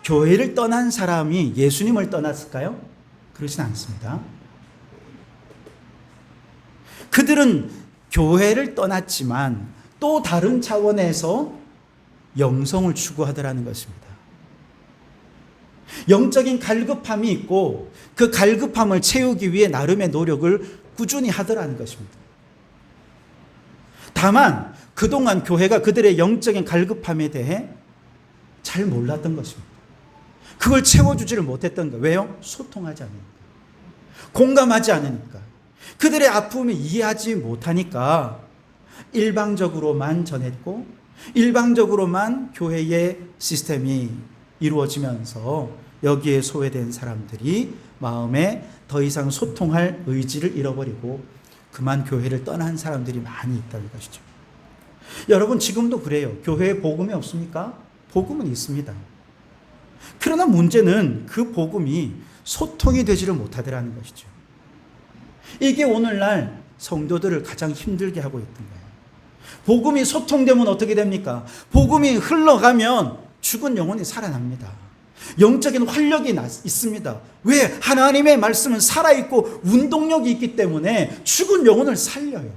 교회를 떠난 사람이 예수님을 떠났을까요? 그렇진 않습니다. 그들은 교회를 떠났지만 또 다른 차원에서 영성을 추구하더라는 것입니다. 영적인 갈급함이 있고 그 갈급함을 채우기 위해 나름의 노력을 꾸준히 하더라는 것입니다. 다만 그동안 교회가 그들의 영적인 갈급함에 대해 잘 몰랐던 것입니다. 그걸 채워주지를 못했던 거예요. 왜요? 소통하지 않으니까. 공감하지 않으니까. 그들의 아픔을 이해하지 못하니까 일방적으로만 전했고 일방적으로만 교회의 시스템이 이루어지면서 여기에 소외된 사람들이 마음에 더 이상 소통할 의지를 잃어버리고 그만 교회를 떠난 사람들이 많이 있다는 것이죠. 여러분, 지금도 그래요. 교회에 복음이 없습니까? 복음은 있습니다. 그러나 문제는 그 복음이 소통이 되지를 못하더라는 것이죠. 이게 오늘날 성도들을 가장 힘들게 하고 있던 거예요. 복음이 소통되면 어떻게 됩니까? 복음이 흘러가면 죽은 영혼이 살아납니다. 영적인 활력이 있습니다. 왜? 하나님의 말씀은 살아있고 운동력이 있기 때문에 죽은 영혼을 살려요.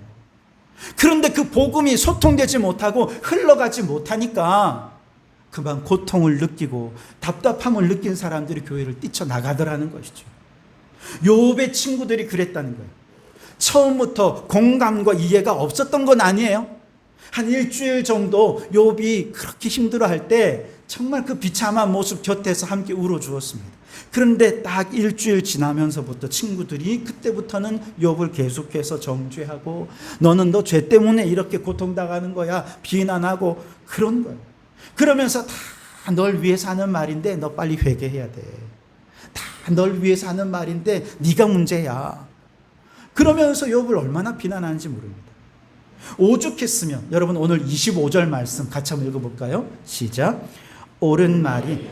그런데 그 복음이 소통되지 못하고 흘러가지 못하니까 그만 고통을 느끼고 답답함을 느낀 사람들이 교회를 뛰쳐나가더라는 것이죠. 욥의 친구들이 그랬다는 거예요. 처음부터 공감과 이해가 없었던 건 아니에요. 한 일주일 정도 욥이 그렇게 힘들어할 때 정말 그 비참한 모습 곁에서 함께 울어주었습니다. 그런데 딱 일주일 지나면서부터 친구들이 그때부터는 욥을 계속해서 정죄하고 너는 너 죄 때문에 이렇게 고통당하는 거야 비난하고 그런 거예요. 그러면서 다 널 위해서 하는 말인데 너 빨리 회개해야 돼. 다 널 위해서 하는 말인데 네가 문제야. 그러면서 욥을 얼마나 비난하는지 모릅니다. 오죽했으면, 여러분 오늘 25절 말씀 같이 한번 읽어볼까요? 시작. 옳은 말이,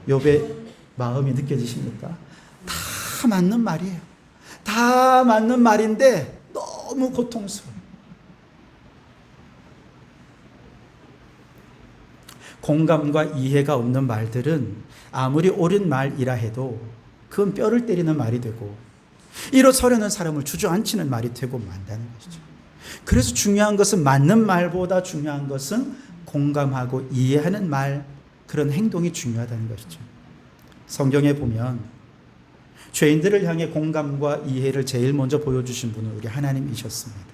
욥의 마음이 느껴지십니까? 다 맞는 말이에요. 다 맞는 말인데 너무 고통스러워요. 공감과 이해가 없는 말들은 아무리 옳은 말이라 해도 그건 뼈를 때리는 말이 되고 일어서려는 사람을 주저앉히는 말이 되고 만다는 것이죠. 그래서 중요한 것은 맞는 말보다 중요한 것은 공감하고 이해하는 말, 그런 행동이 중요하다는 것이죠. 성경에 보면 죄인들을 향해 공감과 이해를 제일 먼저 보여주신 분은 우리 하나님이셨습니다.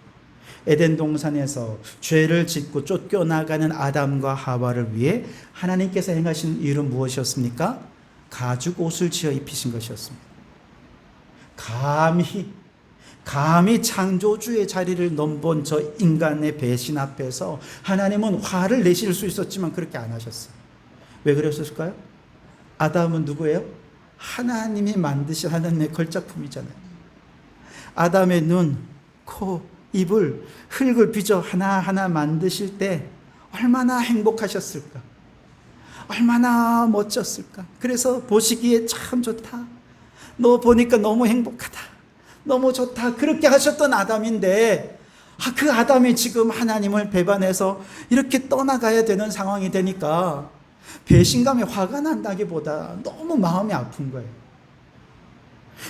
에덴 동산에서 죄를 짓고 쫓겨나가는 아담과 하와를 위해 하나님께서 행하신 일은 무엇이었습니까? 가죽 옷을 지어 입히신 것이었습니다. 감히 창조주의 자리를 넘본 저 인간의 배신 앞에서 하나님은 화를 내실 수 있었지만 그렇게 안 하셨어요. 왜 그랬을까요? 아담은 누구예요? 하나님이 만드신 하나님의 걸작품이잖아요. 아담의 눈, 코, 입을 흙을 빚어 하나하나 만드실 때 얼마나 행복하셨을까? 얼마나 멋졌을까? 그래서 보시기에 참 좋다. 너 보니까 너무 행복하다. 너무 좋다. 그렇게 하셨던 아담인데 그 아담이 지금 하나님을 배반해서 이렇게 떠나가야 되는 상황이 되니까 배신감에 화가 난다기보다 너무 마음이 아픈 거예요.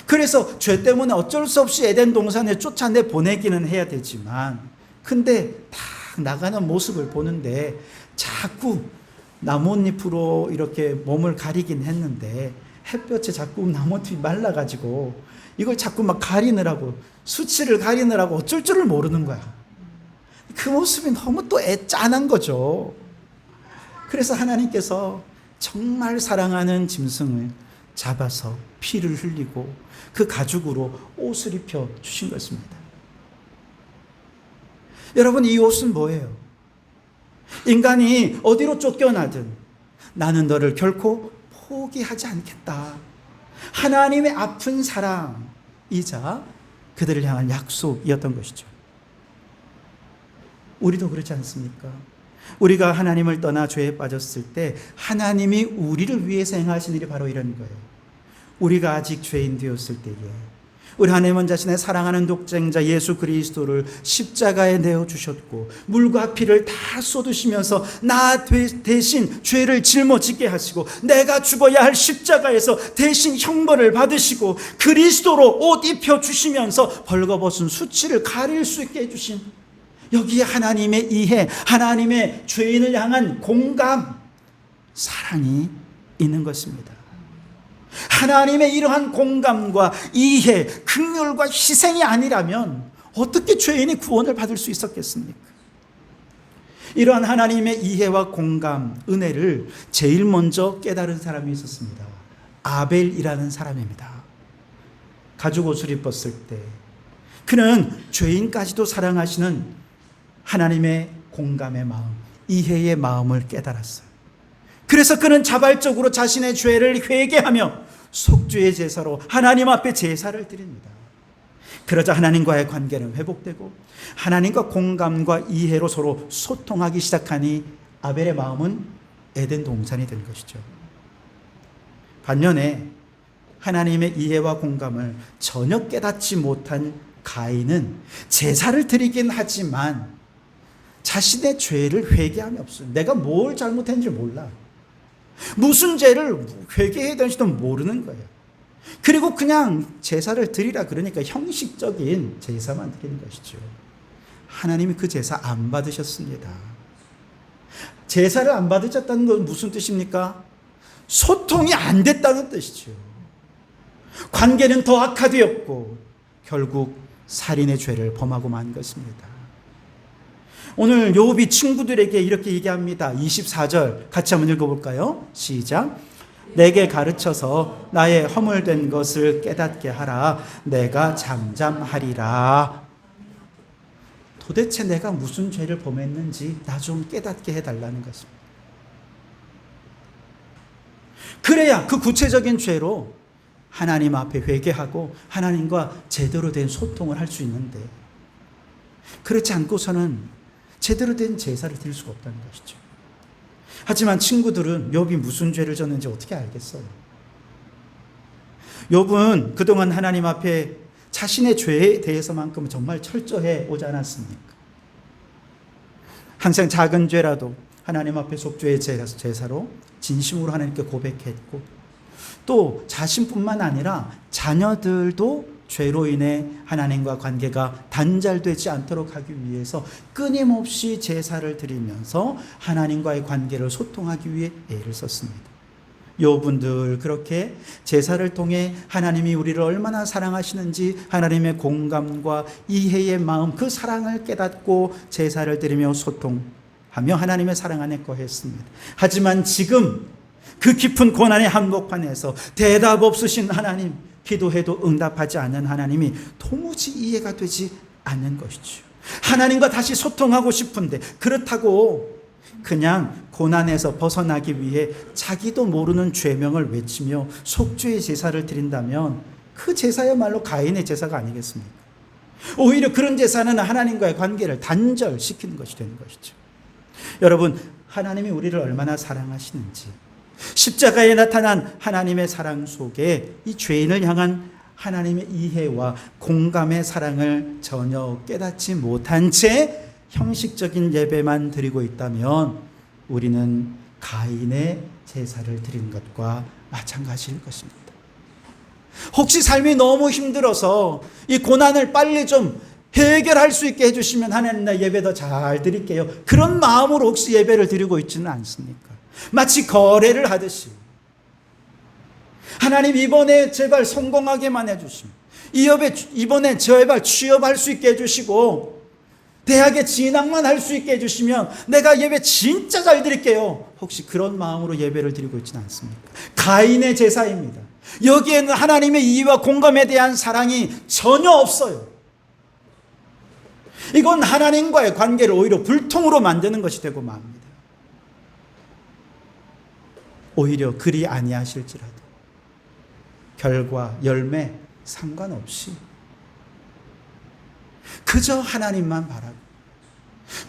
그래서 죄 때문에 어쩔 수 없이 에덴 동산에 쫓아내 보내기는 해야 되지만 근데 딱 나가는 모습을 보는데 자꾸 나뭇잎으로 이렇게 몸을 가리긴 했는데 햇볕에 자꾸 나뭇잎이 말라가지고 이걸 자꾸 막 가리느라고, 수치를 가리느라고 어쩔 줄을 모르는 거야. 그 모습이 너무 또 애짠한 거죠. 그래서 하나님께서 정말 사랑하는 짐승을 잡아서 피를 흘리고 그 가죽으로 옷을 입혀 주신 것입니다. 여러분, 이 옷은 뭐예요? 인간이 어디로 쫓겨나든 나는 너를 결코 포기하지 않겠다. 하나님의 아픈 사랑이자 그들을 향한 약속이었던 것이죠. 우리도 그렇지 않습니까? 우리가 하나님을 떠나 죄에 빠졌을 때 하나님이 우리를 위해서 행하신 일이 바로 이런 거예요. 우리가 아직 죄인 되었을 때에 우리 하나님은 자신의 사랑하는 독생자 예수 그리스도를 십자가에 내어주셨고 물과 피를 다 쏟으시면서 나 대신 죄를 짊어지게 하시고 내가 죽어야 할 십자가에서 대신 형벌을 받으시고 그리스도로 옷 입혀주시면서 벌거벗은 수치를 가릴 수 있게 해주신, 여기에 하나님의 이해, 하나님의 죄인을 향한 공감, 사랑이 있는 것입니다. 하나님의 이러한 공감과 이해, 긍휼과 희생이 아니라면 어떻게 죄인이 구원을 받을 수 있었겠습니까? 이러한 하나님의 이해와 공감, 은혜를 제일 먼저 깨달은 사람이 있었습니다. 아벨이라는 사람입니다. 가죽 옷을 입었을 때 그는 죄인까지도 사랑하시는 하나님의 공감의 마음, 이해의 마음을 깨달았어요. 그래서 그는 자발적으로 자신의 죄를 회개하며 속죄의 제사로 하나님 앞에 제사를 드립니다. 그러자 하나님과의 관계는 회복되고 하나님과 공감과 이해로 서로 소통하기 시작하니 아벨의 마음은 에덴 동산이 된 것이죠. 반면에 하나님의 이해와 공감을 전혀 깨닫지 못한 가인은 제사를 드리긴 하지만 자신의 죄를 회개함이 없어요. 내가 뭘 잘못했는지 몰라. 무슨 죄를 회개해야 되는지도 모르는 거예요. 그리고 그냥 제사를 드리라 그러니까 형식적인 제사만 드리는 것이죠. 하나님이 그 제사 안 받으셨습니다. 제사를 안 받으셨다는 건 무슨 뜻입니까? 소통이 안 됐다는 뜻이죠. 관계는 더 악화되었고 결국 살인의 죄를 범하고 만 것입니다. 오늘 욥이 친구들에게 이렇게 얘기합니다. 24절 같이 한번 읽어볼까요? 시작. 내게 가르쳐서 나의 허물된 것을 깨닫게 하라. 내가 잠잠하리라. 도대체 내가 무슨 죄를 범했는지 나 좀 깨닫게 해달라는 것입니다. 그래야 그 구체적인 죄로 하나님 앞에 회개하고 하나님과 제대로 된 소통을 할 수 있는데 그렇지 않고서는 제대로 된 제사를 드릴 수가 없다는 것이죠. 하지만 친구들은 욥이 무슨 죄를 졌는지 어떻게 알겠어요? 욥은 그동안 하나님 앞에 자신의 죄에 대해서만큼은 정말 철저해 오지 않았습니까? 항상 작은 죄라도 하나님 앞에 속죄의 제사로 진심으로 하나님께 고백했고 또 자신뿐만 아니라 자녀들도 죄로 인해 하나님과 관계가 단절되지 않도록 하기 위해서 끊임없이 제사를 드리면서 하나님과의 관계를 소통하기 위해 애를 썼습니다. 욥은 늘 그렇게 제사를 통해 하나님이 우리를 얼마나 사랑하시는지 하나님의 공감과 이해의 마음, 그 사랑을 깨닫고 제사를 드리며 소통하며 하나님의 사랑 안에 거했습니다. 하지만 지금 그 깊은 고난의 한복판에서 대답 없으신 하나님, 기도해도 응답하지 않는 하나님이 도무지 이해가 되지 않는 것이죠. 하나님과 다시 소통하고 싶은데 그렇다고 그냥 고난에서 벗어나기 위해 자기도 모르는 죄명을 외치며 속죄의 제사를 드린다면 그 제사야말로 가인의 제사가 아니겠습니까? 오히려 그런 제사는 하나님과의 관계를 단절시키는 것이 되는 것이죠. 여러분, 하나님이 우리를 얼마나 사랑하시는지 십자가에 나타난 하나님의 사랑 속에 이 죄인을 향한 하나님의 이해와 공감의 사랑을 전혀 깨닫지 못한 채 형식적인 예배만 드리고 있다면 우리는 가인의 제사를 드린 것과 마찬가지일 것입니다. 혹시 삶이 너무 힘들어서 이 고난을 빨리 좀 해결할 수 있게 해주시면 하나님 나 예배 더 잘 드릴게요. 그런 마음으로 혹시 예배를 드리고 있지는 않습니까? 마치 거래를 하듯이 하나님 이번에 제발 성공하게만 해주시면, 이번에 제발 취업할 수 있게 해주시고 대학에 진학만 할 수 있게 해주시면 내가 예배 진짜 잘 드릴게요. 혹시 그런 마음으로 예배를 드리고 있지는 않습니까? 가인의 제사입니다. 여기에는 하나님의 이해와 공감에 대한 사랑이 전혀 없어요. 이건 하나님과의 관계를 오히려 불통으로 만드는 것이 되고 맙니다. 오히려 그리 아니하실지라도 결과, 열매 상관없이 그저 하나님만 바라고,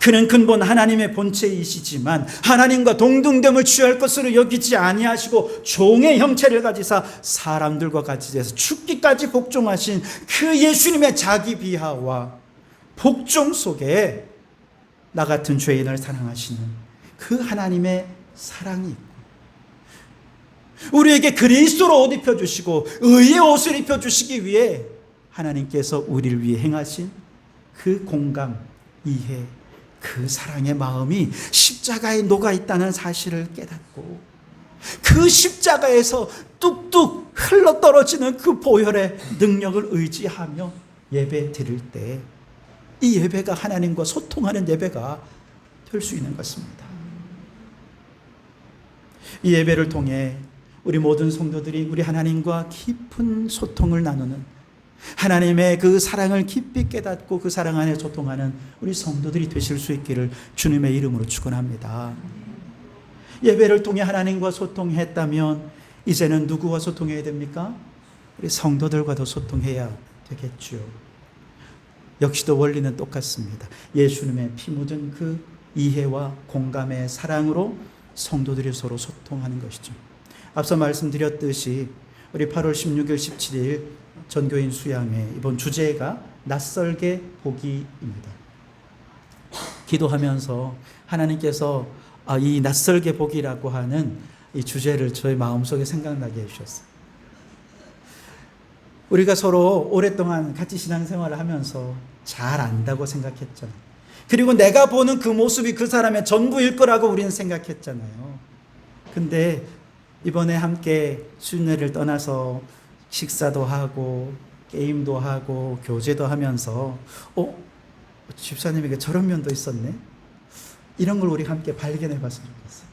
그는 근본 하나님의 본체이시지만 하나님과 동등됨을 취할 것으로 여기지 아니하시고 종의 형체를 가지사 사람들과 같이 돼서 죽기까지 복종하신 그 예수님의 자기 비하와 복종 속에 나 같은 죄인을 사랑하시는 그 하나님의 사랑이 있고, 우리에게 그리스도로 옷 입혀주시고 의의 옷을 입혀주시기 위해 하나님께서 우리를 위해 행하신 그 공감, 이해, 그 사랑의 마음이 십자가에 녹아있다는 사실을 깨닫고 그 십자가에서 뚝뚝 흘러떨어지는 그 보혈의 능력을 의지하며 예배 드릴 때 이 예배가 하나님과 소통하는 예배가 될 수 있는 것입니다. 이 예배를 통해 우리 모든 성도들이 우리 하나님과 깊은 소통을 나누는, 하나님의 그 사랑을 깊이 깨닫고 그 사랑 안에 소통하는 우리 성도들이 되실 수 있기를 주님의 이름으로 축원합니다. 예배를 통해 하나님과 소통했다면 이제는 누구와 소통해야 됩니까? 우리 성도들과도 소통해야 되겠죠. 역시도 원리는 똑같습니다. 예수님의 피 묻은 그 이해와 공감의 사랑으로 성도들이 서로 소통하는 것이죠. 앞서 말씀드렸듯이 우리 8월 16일, 17일 전교인 수양회 이번 주제가 낯설게 보기입니다. 기도하면서 하나님께서 이 낯설게 보기라고 하는 이 주제를 저의 마음속에 생각나게 해주셨어요. 우리가 서로 오랫동안 같이 신앙생활을 하면서 잘 안다고 생각했잖아요. 그리고 내가 보는 그 모습이 그 사람의 전부일 거라고 우리는 생각했잖아요. 근데 이번에 함께 순례를 떠나서 식사도 하고 게임도 하고 교제도 하면서 집사님에게 저런 면도 있었네? 이런 걸 우리 함께 발견해 봤으면 좋겠어요.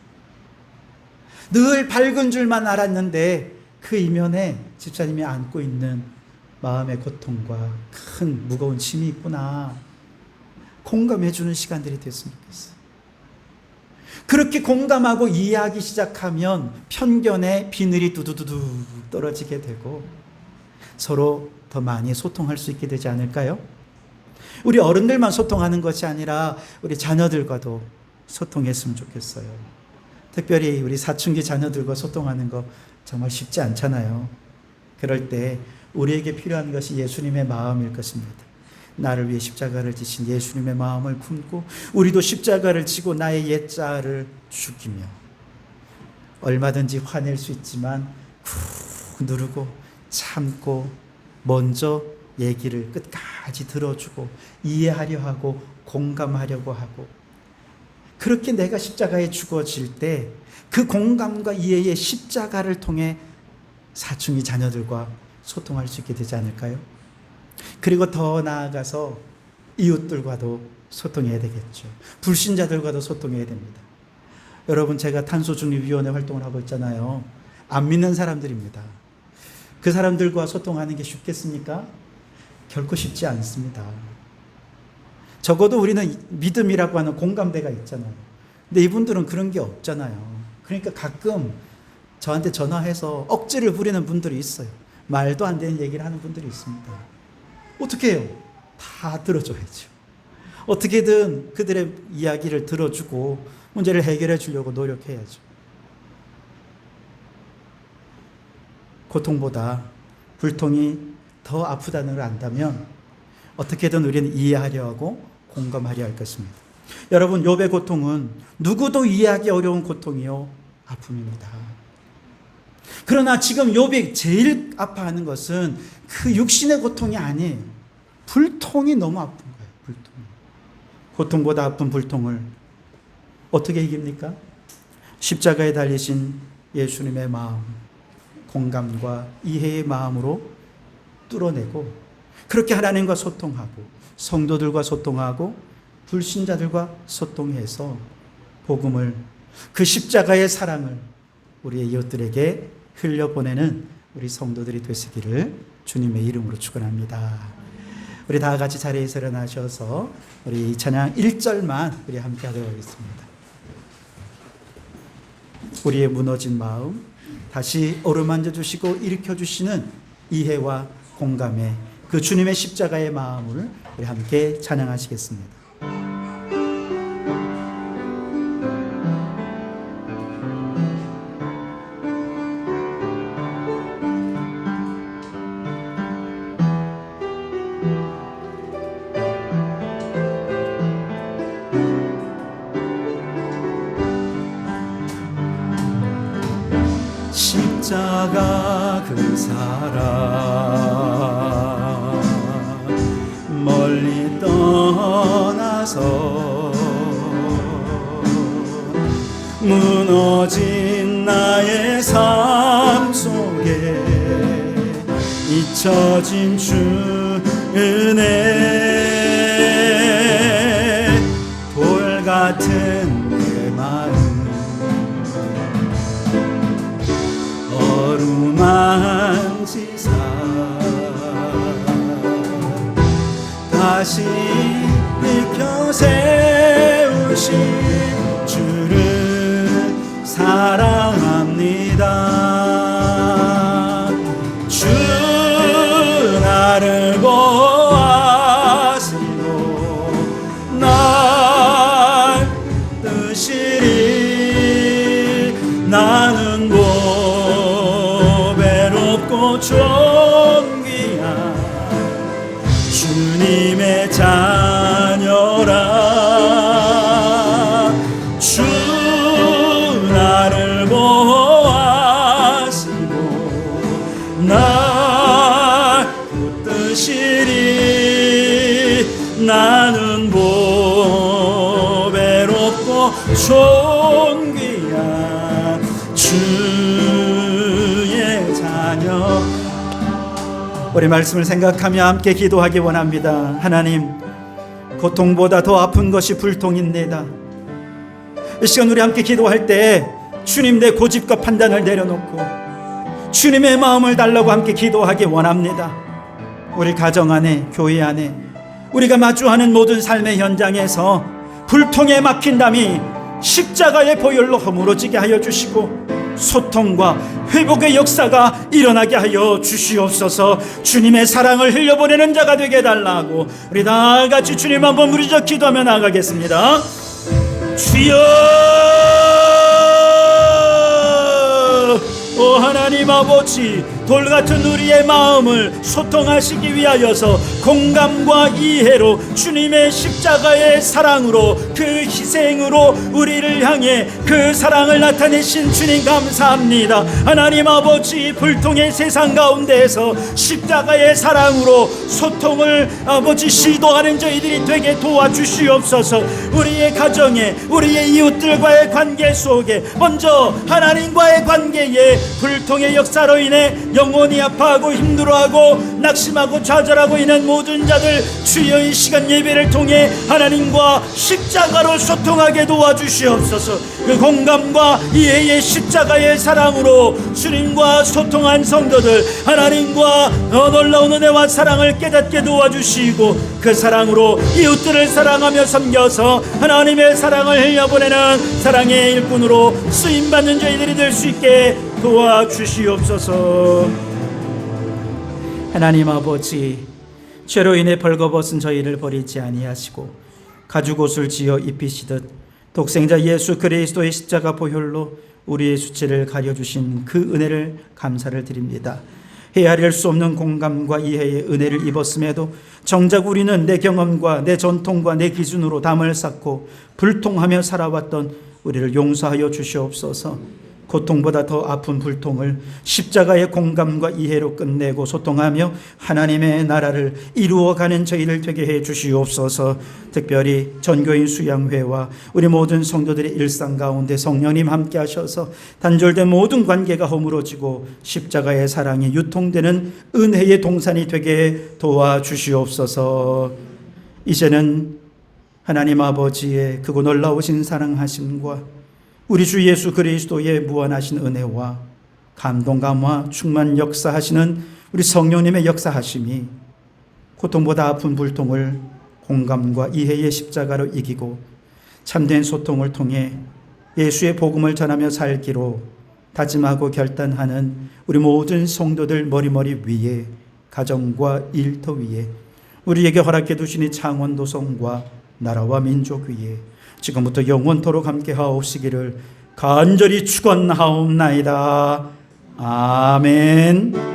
늘 밝은 줄만 알았는데 그 이면에 집사님이 안고 있는 마음의 고통과 큰 무거운 짐이 있구나. 공감해 주는 시간들이 됐으면 좋겠어요. 그렇게 공감하고 이해하기 시작하면 편견의 비늘이 두두두두 떨어지게 되고 서로 더 많이 소통할 수 있게 되지 않을까요? 우리 어른들만 소통하는 것이 아니라 우리 자녀들과도 소통했으면 좋겠어요. 특별히 우리 사춘기 자녀들과 소통하는 거 정말 쉽지 않잖아요. 그럴 때 우리에게 필요한 것이 예수님의 마음일 것입니다. 나를 위해 십자가를 지신 예수님의 마음을 품고 우리도 십자가를 지고 나의 옛자를 죽이며, 얼마든지 화낼 수 있지만 푹 누르고 참고 먼저 얘기를 끝까지 들어주고 이해하려 하고 공감하려고 하고, 그렇게 내가 십자가에 죽어질 때 그 공감과 이해의 십자가를 통해 사춘기 자녀들과 소통할 수 있게 되지 않을까요? 그리고 더 나아가서 이웃들과도 소통해야 되겠죠. 불신자들과도 소통해야 됩니다. 여러분, 제가 탄소중립위원회 활동을 하고 있잖아요. 안 믿는 사람들입니다. 그 사람들과 소통하는 게 쉽겠습니까? 결코 쉽지 않습니다. 적어도 우리는 믿음이라고 하는 공감대가 있잖아요. 근데 이분들은 그런 게 없잖아요. 그러니까 가끔 저한테 전화해서 억지를 부리는 분들이 있어요. 말도 안 되는 얘기를 하는 분들이 있습니다. 어떻게 해요? 다 들어줘야죠. 어떻게든 그들의 이야기를 들어주고 문제를 해결해 주려고 노력해야죠. 고통보다 불통이 더 아프다는 걸 안다면 어떻게든 우리는 이해하려 하고 공감하려 할 것입니다. 여러분, 욥의 고통은 누구도 이해하기 어려운 고통이요 아픔입니다. 그러나 지금 욥이 제일 아파하는 것은 그 육신의 고통이 아니에요. 불통이 너무 아픈 거예요. 불통. 고통보다 아픈 불통을 어떻게 이깁니까? 십자가에 달리신 예수님의 마음, 공감과 이해의 마음으로 뚫어내고, 그렇게 하나님과 소통하고 성도들과 소통하고 불신자들과 소통해서 복음을, 그 십자가의 사랑을 우리의 이웃들에게 흘려보내는 우리 성도들이 되시기를 주님의 이름으로 축원합니다. 우리 다 같이 자리에서 일어나셔서 우리 이 찬양 1절만 우리 함께 하도록 하겠습니다. 우리의 무너진 마음 다시 어루만져 주시고 일으켜 주시는 이해와 공감의 그 주님의 십자가의 마음을 우리 함께 찬양하시겠습니다. 십자가 그 사랑 멀리 떠나서 무너진 나의 삶 속에 잊혀진 주 은혜, 돌 같은 내 마음 어루만지사 다시 일으켜 세우신 주를 사랑합니다. 주 나를 보아시고 날 뜨시리. 나는 보배롭고 존귀한 주님의 자녀라. 주 나를 보아시고 날 붙드시리. 나는 보배롭고 존귀한 주의 자녀. 우리 말씀을 생각하며 함께 기도하기 원합니다. 하나님, 고통보다 더 아픈 것이 불통입니다. 이 시간 우리 함께 기도할 때 주님 내 고집과 판단을 내려놓고 주님의 마음을 달라고 함께 기도하기 원합니다. 우리 가정 안에, 교회 안에, 우리가 마주하는 모든 삶의 현장에서 불통에 막힌담이 십자가의 보혈로 허물어지게 하여 주시고 소통과 회복의 역사가 일어나게 하여 주시옵소서. 주님의 사랑을 흘려보내는 자가 되게 해달라고 우리 다 같이 주님 한번 부르짖어 기도하며 나아가겠습니다. 주여, 오 하나님 아버지, 돌같은 우리의 마음을 소통하시기 위하여서 공감과 이해로 주님의 십자가의 사랑으로, 그 희생으로 우리를 향해 그 사랑을 나타내신 주님 감사합니다. 하나님 아버지, 불통의 세상 가운데에서 십자가의 사랑으로 소통을 아버지 시도하는 저희들이 되게 도와주시옵소서. 우리의 가정에, 우리의 이웃들과의 관계 속에, 먼저 하나님과의 관계에 불통의 역사로 인해 영혼이 아파하고 힘들어하고 낙심하고 좌절하고 있는 모든 자들, 주여 이 시간 예배를 통해 하나님과 십자가로 소통하게 도와주시옵소서. 그 공감과 이해의 십자가의 사랑으로 주님과 소통한 성도들, 하나님과 놀라운 은혜와 사랑을 깨닫게 도와주시고 그 사랑으로 이웃들을 사랑하며 섬겨서 하나님의 사랑을 흘려보내는 사랑의 일꾼으로 쓰임받는 저희들이 될 수 있게 도와주시옵소서. 하나님 아버지, 죄로 인해 벌거벗은 저희를 버리지 아니하시고 가죽옷을 지어 입히시듯 독생자 예수 그리스도의 십자가 보혈로 우리의 수치를 가려주신 그 은혜를 감사를 드립니다. 헤아릴 수 없는 공감과 이해의 은혜를 입었음에도 정작 우리는 내 경험과 내 전통과 내 기준으로 담을 쌓고 불통하며 살아왔던 우리를 용서하여 주시옵소서. 고통보다 더 아픈 불통을 십자가의 공감과 이해로 끝내고 소통하며 하나님의 나라를 이루어가는 저희를 되게 해 주시옵소서. 특별히 전교인 수양회와 우리 모든 성도들의 일상 가운데 성령님 함께 하셔서 단절된 모든 관계가 허물어지고 십자가의 사랑이 유통되는 은혜의 동산이 되게 도와주시옵소서. 이제는 하나님 아버지의 크고 놀라우신 사랑하심과 우리 주 예수 그리스도의 무한하신 은혜와 감동감화 충만 역사하시는 우리 성령님의 역사하심이 고통보다 아픈 불통을 공감과 이해의 십자가로 이기고 참된 소통을 통해 예수의 복음을 전하며 살기로 다짐하고 결단하는 우리 모든 성도들 머리머리 위에, 가정과 일터 위에, 우리에게 허락해 두신 이 창원도성과 나라와 민족 위에 지금부터 영원토록 함께 하옵시기를 간절히 축원하옵나이다. 아멘.